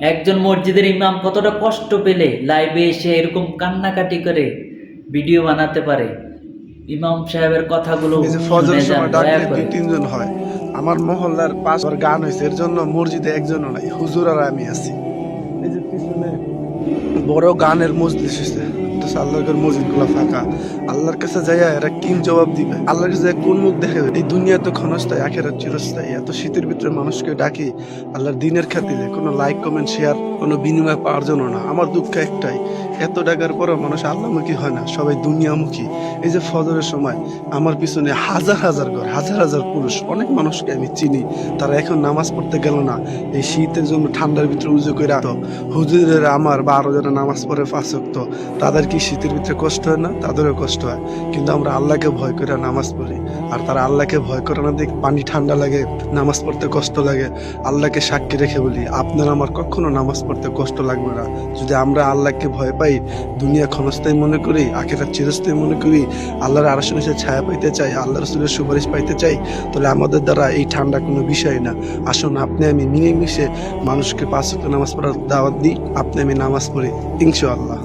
একজন মসজিদের ইমাম কতটা কষ্ট পেলে লাইভে এসে এরকম কান্নাকাটি করে ভিডিও বানাতে পারে। ইমাম সাহেবের কথাগুলো এই যে শুনে ফজরের যান সময় দয়া ডাকলে করে। 2-3 জন হয়। আমার মহল্লার 5 গান হয়েছে, এর জন্য মসজিদে একজনও নাই, হুজুর আর আমি আছি। এই যে পিছনে বড় গানের মজলিস হয়েছে, আল্লাহর মসজিদ গুলা ফাঁকা। আল্লাহর কাছে যাইয়া এরা কি জবাব দিবে? আল্লাহর কাছে কোন মুখ দেখে? এই দুনিয়া তো ক্ষণস্থায়ী, আখেরাত চিরস্থায়ী। এত শীতের ভিতরে মানুষকে ডাকি আল্লাহর দিনের খাতিরে, কোনো লাইক কমেন্ট শেয়ার কোনো বিনিময় পাওয়ার জন্য না। আমার দুঃখ একটাই, এত ডাকার পরও মানুষ আল্লাহমুখী হয় না, সবাই দুনিয়ামুখী। এই যে ফজরের সময় আমার পিছনে হাজার হাজার ঘর, হাজার হাজার পুরুষ, অনেক মানুষকে আমি চিনি, তারা এখন নামাজ পড়তে গেল না। এই শীতের জন্য ঠান্ডার ভিতরে উজু করে রাখতো। হুজুরের আমার বা আরো যারা নামাজ পড়ে 5 ওয়াক্ত, তাদের কি শীতের ভিতরে কষ্ট হয় না? তাদেরও কষ্ট হয়। কিন্তু আমরা আল্লাহকে ভয় করে নামাজ পড়ি, আর তারা আল্লাহকে ভয় করে না দেখ পানি ঠান্ডা লাগে, নামাজ পড়তে কষ্ট লাগে। আল্লাহকে সাক্ষী রেখে বলি, আপনার আমার কখনো নামাজ পড়তে কষ্ট লাগবে না যদি আমরা আল্লাহকে ভয় পাই, দুনিয়া ক্ষণস্থায়ী মনে করি, আখিরাত চিরস্থায়ী মনে করি, আল্লাহর আরশের নিচে ছায়া পাইতে চাই, আল্লাহ রাসূলের সুপারিশ পাইতে চাই, তাহলে আমাদের দ্বারা এই ঠান্ডা কোনো বিষয় না। আসুন আপনি আমি মিলেমিশে মানুষকে 5 ওয়াক্ত নামাজ পড়ার দাওয়াত দিই, আপনি আমি নামাজ পড়ি, ইনশাআল্লাহ।